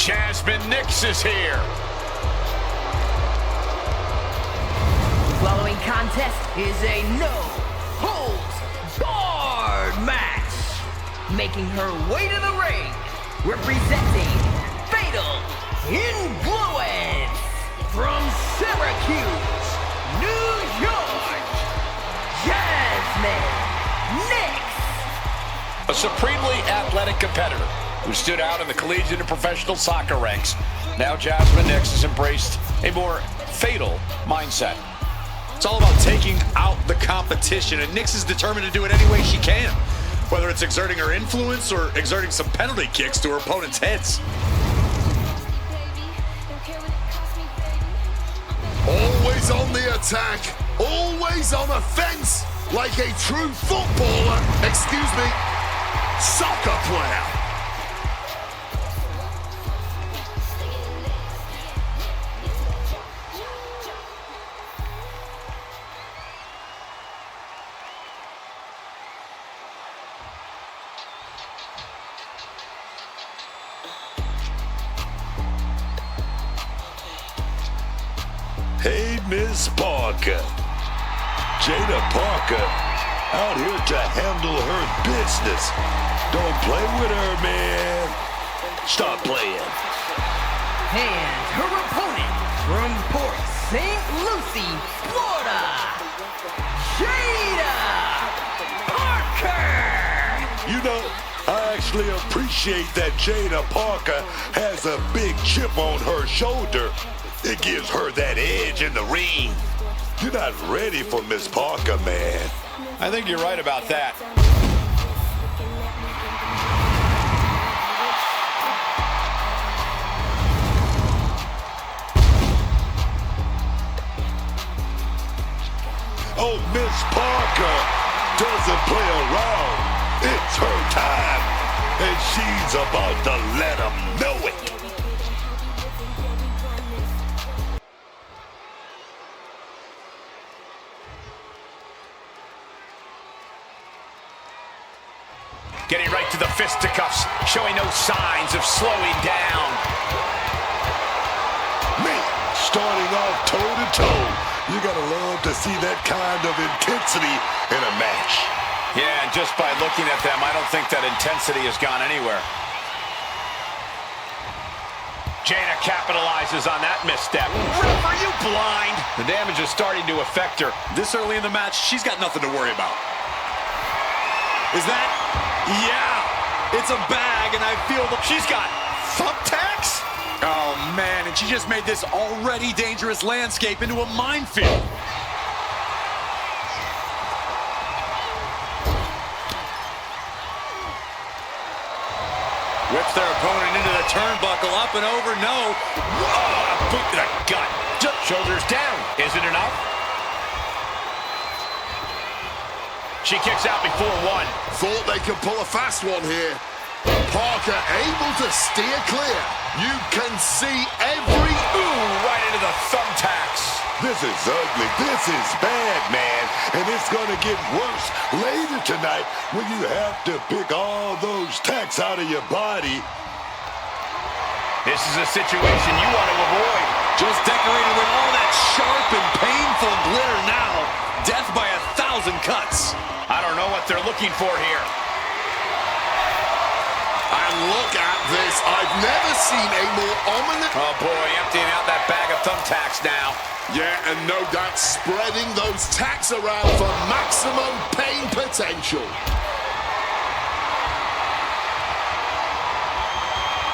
Jasmine is here. Following contest is a no-holds-barred match. Making her way to the ring, representing Fatal Influence from Syracuse, New York, Jasmine. A supremely athletic competitor who stood out in the collegiate and professional soccer ranks. Now Jasmine has embraced a more fatal mindset. It's all about taking out the competition, and Nyx is determined to do it any way she can, whether it's exerting her influence or exerting some penalty kicks to her opponent's heads. Always on the attack, always on offense, like a true footballer, excuse me, soccer player. Hey, Miss Parker. Jaida Parker out here to handle her business. Don't play with her, man. Stop playing. And her opponent from Port St. Lucie, Florida, Jaida Parker. You know, I actually appreciate that Jaida Parker has a big chip on her shoulder. It gives her that edge in the ring. You're not ready for Miss Parker, man. I think you're right about that. Oh, Miss Parker doesn't play around. It's her time, and she's about to let them know it. Getting right to the fisticuffs, showing no signs of slowing down. Man, starting off toe-to-toe. You gotta love to see that kind of intensity in a match. Yeah, and just by looking at them, I don't think that intensity has gone anywhere. Jaida capitalizes on that misstep. Ref, are you blind? The damage is starting to affect her. This early in the match, she's got nothing to worry about. Is that? Yeah, it's a bag, and I feel that She's got thumbtacks? Oh, man, and she just made this already dangerous landscape into a minefield. Whips their opponent into the turnbuckle, up and over, no. Whoa, boot to the gut. Shoulders down. Is it enough? She kicks out before one. Thought they could pull a fast one here. Parker able to steer clear. You can see every Right into the thumbtacks. This is ugly. This is bad, man. And it's gonna get worse later tonight when you have to pick all those tacks out of your body. This is a situation you want to avoid. Just decorated with all that sharp and painful glitter now. Death by 1,000 cuts. I don't know what they're looking for here. And look at this. I've never seen a more ominous... Oh, boy, emptying out that bag of thumbtacks now. Yeah, and no doubt spreading those tacks around for maximum pain potential.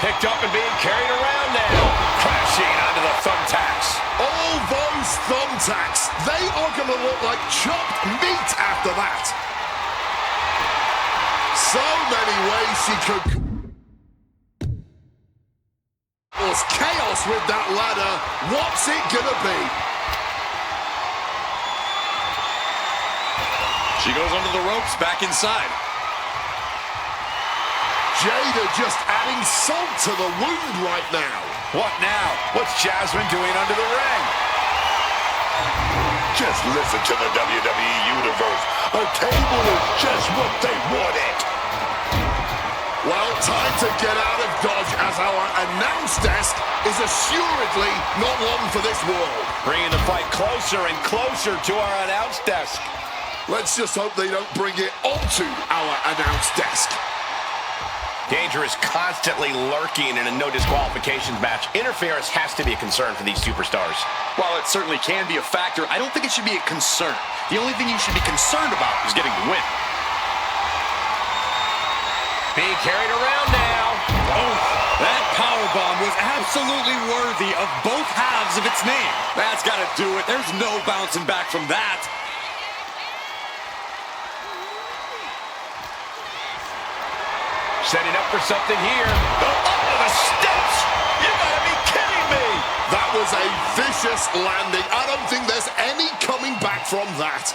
Picked up and being carried around now. Crashing onto the thumbtacks. All those thumbtacks, they are going to look like chopped meat after that. So many ways she could cause chaos with that ladder. What's it going to be? She goes under the ropes, back inside. Jaida just adding salt to the wound right now. What now? What's Jasmine doing under the ring? Just listen to the WWE Universe. A table is just what they wanted. Well, time to get out of Dodge as our announce desk is assuredly not long for this world. Bringing the fight closer and closer to our announce desk. Let's just hope they don't bring it onto our announce desk. Danger is constantly lurking in a no disqualifications match. Interference has to be a concern for these superstars. While it certainly can be a factor, I don't think it should be a concern. The only thing you should be concerned about is getting the win. Being carried around now. Oh, that powerbomb was absolutely worthy of both halves of its name. That's got to do it. There's no bouncing back from that. Setting up for something here. Oh, up to the steps. You gotta be kidding me. That was a vicious landing. I don't think there's any coming back from that.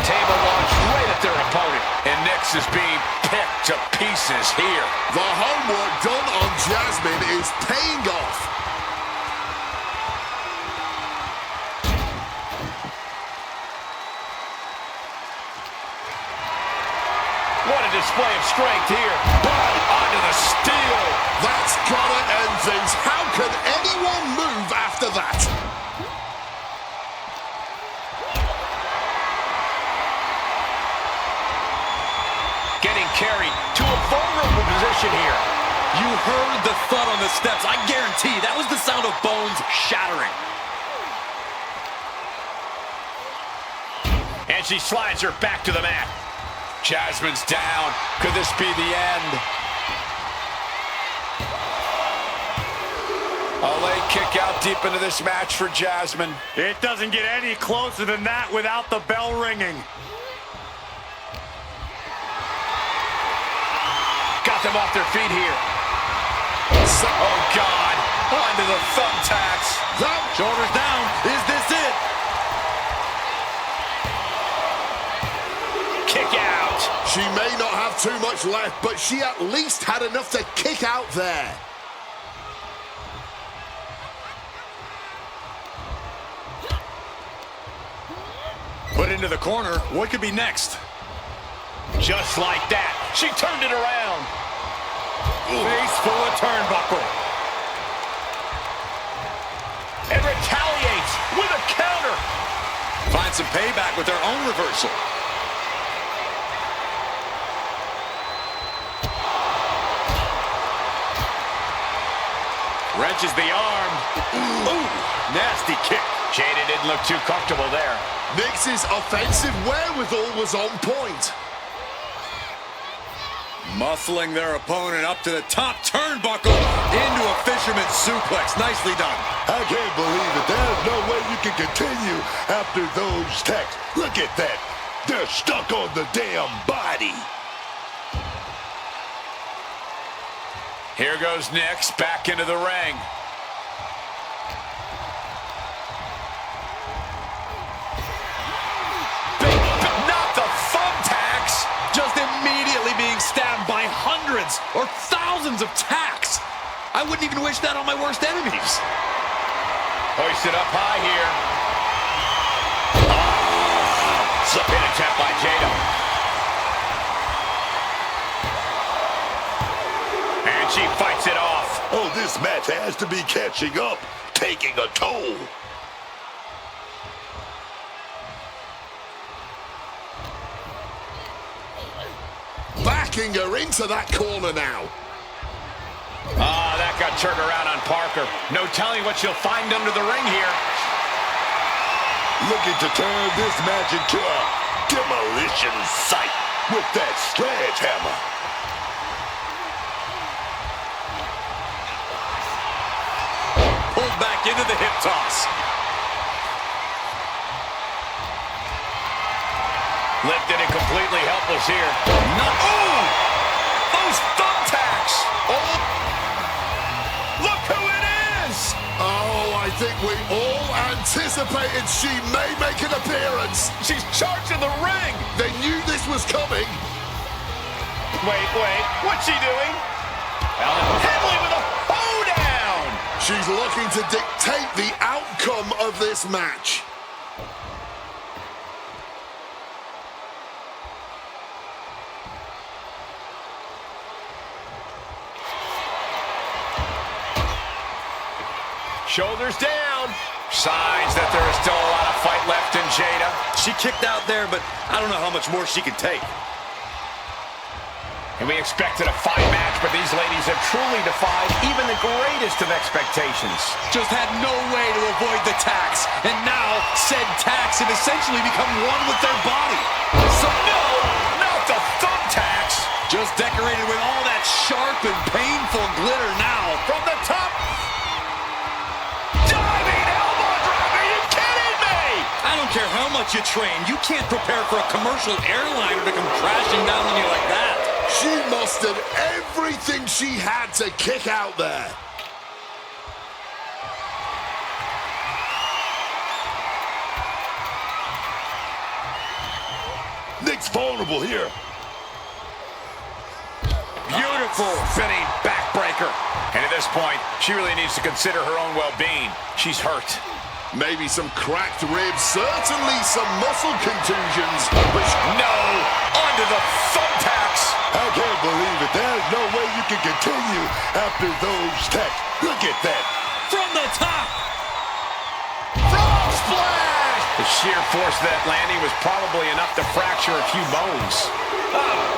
Table launched right at their opponent. And Nix is being picked to pieces here. The homework done on Jasmine is paying off. What a display of strength here. Onto the steel. That's gonna end things. How could anyone move after that? Getting carried to a vulnerable position here. You heard the thud on the steps. I guarantee that was the sound of bones shattering. And she slides her back to the mat. Jasmine's down. Could this be the end? A late kick out deep into this match for Jasmine. It doesn't get any closer than that without the bell ringing. Got them off their feet here. Oh, God. Onto the thumbtacks. Shoulders down. Is this it? Kick out. She may not have too much left, but she at least had enough to kick out there. Put into the corner. What could be next? Just like that. She turned it around. Face full of turnbuckle. And retaliates with a counter. Find some payback with their own reversal. Wrenches the arm. Ooh, nasty kick. Jaida didn't look too comfortable there. Nix's offensive wherewithal was on point. Muscling their opponent up to the top turnbuckle into a fisherman's suplex. Nicely done. I can't believe it. There's no way you can continue after those attacks. Look at that. They're stuck on the damn body. Here goes Nix back into the ring. Not the thumbtacks. Just immediately being stabbed by hundreds or thousands of tacks. I wouldn't even wish that on my worst enemies. Hoisted up high here. Pin attempt by Jaida. And she fights it off. Oh, this match has to be catching up, taking a toll. Backing her into that corner now. Ah, that got turned around on Parker. No telling what she'll find under the ring here. Looking to turn this match into a demolition site with that sledgehammer. Pulled back into the hip toss. Lifted and completely helpless here. Oh! Those thumbtacks! Oh! Look who it is! Oh, I think we all anticipated she may make an appearance. She's charging the ring! They knew this was coming. Wait, what's she doing? Henley with a hoedown! She's looking to dictate the outcome of this match. Shoulders down. Signs that there is still a lot of fight left in Jaida. She kicked out there, but I don't know how much more she can take. And we expected a fight match, but these ladies have truly defied even the greatest of expectations. Just had no way to avoid the tax. And now, said tax have essentially become one with their body. So no, not the thumbtacks. Just decorated with all that sharp and painful glitter now. From the top. Diving elbow drop. Are you kidding me? I don't care how much you train. You can't prepare for a commercial airliner to come crashing down on you like that. She mustered everything she had to kick out there. Nick's vulnerable here. Beautiful spinning backbreaker. And at this point, she really needs to consider her own well-being. She's hurt. Maybe some cracked ribs, certainly some muscle contusions. But no, under the thumbtacks. I can't believe it. There's no way you can continue after those tacks. Look at that. From the top. Frog splash. The sheer force of that landing was probably enough to fracture a few bones.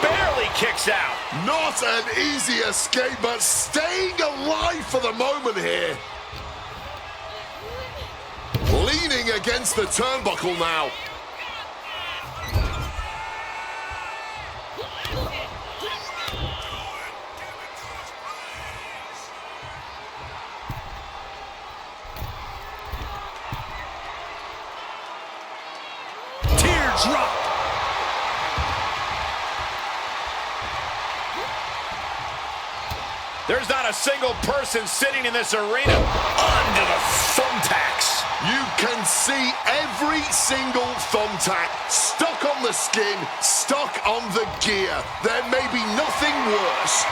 Barely kicks out. not an easy escape, but staying alive for the moment here. Leaning against the turnbuckle now. Teardrop. There's not a single person sitting in this arena under the thumbtacks. You can see every single thumbtack stuck on the skin, stuck on the gear. There may be nothing worse.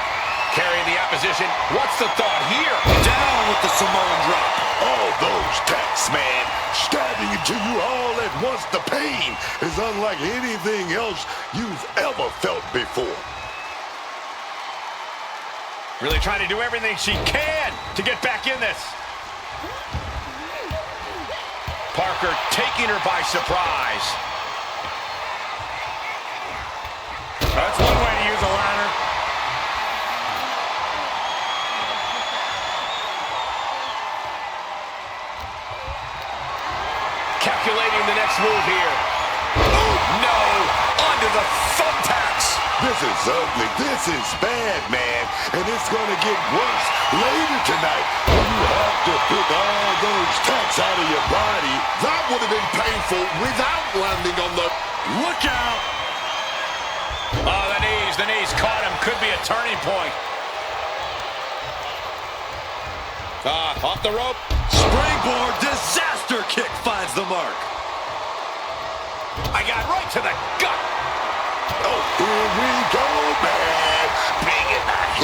Carrying the opposition. What's the thought here? Down with the Samoan drop. All those tacks, man, stabbing into you all at once. The pain is unlike anything else you've ever felt before. Really trying to do everything she can to get back in this. Parker taking her by surprise. That's one way to use a ladder. Calculating the next move here. Oh, no! Under the thumbtacks. This is ugly. This is bad, man. And it's going to get worse later tonight when you have to pick all those tacks out of your body. That would have been painful without landing on the... Look out! Oh, the knees caught him. Could be a turning point. Off the rope. Springboard disaster kick finds the mark. I got right to the gut. Oh, here we go, man. Bring it back.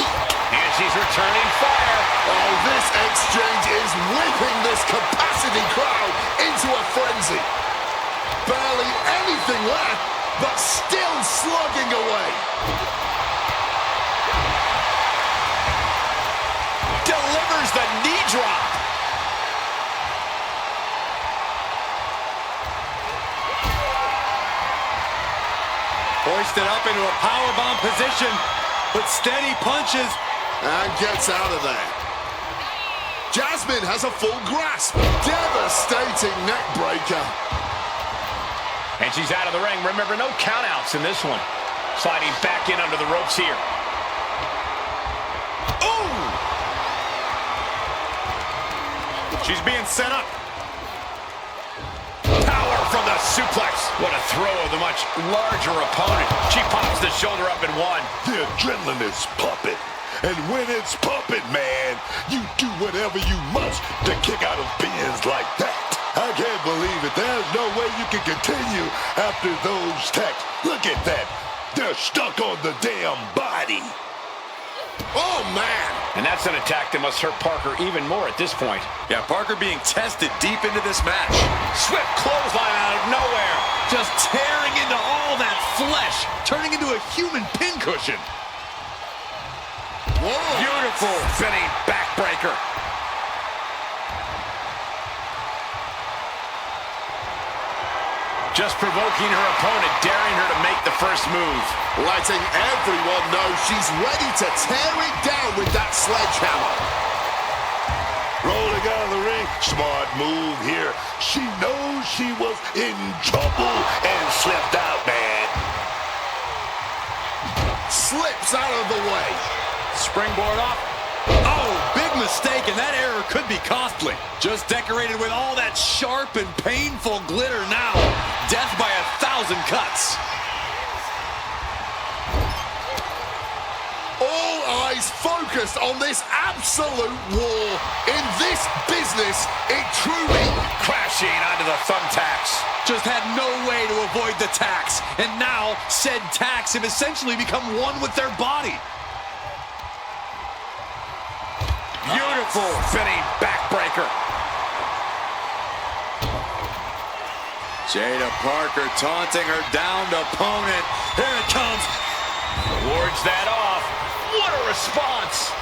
And she's returning fire. Oh, this exchange is whipping this capacity crowd into a frenzy. Barely anything left, but still slugging away. Delivers the knee drop. Hoisted up into a powerbomb position, but steady punches. And gets out of there. Jasmine has a full grasp. Devastating neck breaker. And she's out of the ring. Remember, no countouts in this one. Sliding back in under the ropes here. Ooh! She's being set up. Power from the suplex. What a throw of the much larger opponent. She pops the shoulder up in one. The adrenaline is pumping. And when it's pumping, man, you do whatever you must to kick out of pins like that. I can't believe it. There's no way you can continue after those tacks. Look at that. They're stuck on the damn body. Oh, man. And that's an attack that must hurt Parker even more at this point. Yeah, Parker being tested deep into this match. Swift clothesline out of nowhere. Just tearing into all that flesh, turning into a human pincushion. Whoa. Beautiful spinning backbreaker. Just provoking her opponent, daring her to make the first move. Letting everyone know she's ready to tear it down with that sledgehammer. Rolling out of the ring. Smart move here. She knows she was in trouble and slipped out, man. Slips out of the way. Springboard off. Oh, big mistake, and that error could be costly. Just decorated with all that sharp and painful glitter now. Death by 1,000 cuts. All eyes focused on this absolute war. In this business, it truly... Crashing onto the thumbtacks. Just had no way to avoid the tacks. And now, said tacks have essentially become one with their body. Beautiful spinning backbreaker. Jaida Parker taunting her downed opponent. Here it comes. Wards that off. What a response.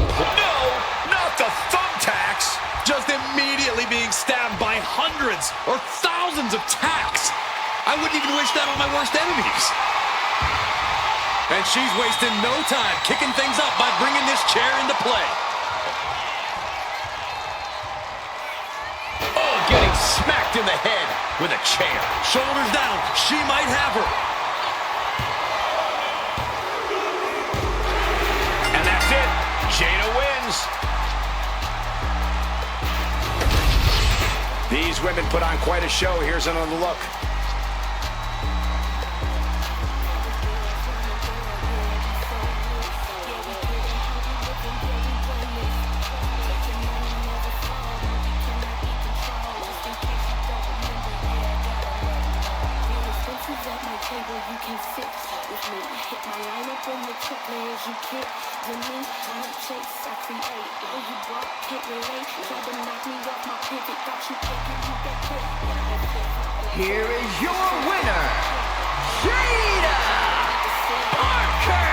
No, not the thumbtacks. Just immediately being stabbed by hundreds or thousands of tacks. I wouldn't even wish that on my worst enemies. And she's wasting no time kicking things up by bringing this chair into play. Oh, getting smacked in the head with a chair. Shoulders down. She might have her. And that's it. Jaida wins. These women put on quite a show. Here's another look. You can sit with me. Hit my line up on the top layers you kick. With me, I don't chase, I create. All you brought, can't relate. Try to knock me off my pivot. Got you thinking you get quick. Here is your winner, Jaida Parker!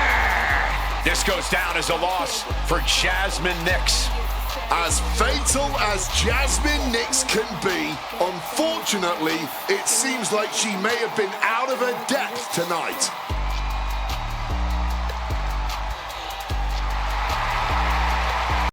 This goes down as a loss for Jasmine Nix. As fatal as Jasmine Nix can be, unfortunately, it seems like she may have been out of her depth tonight.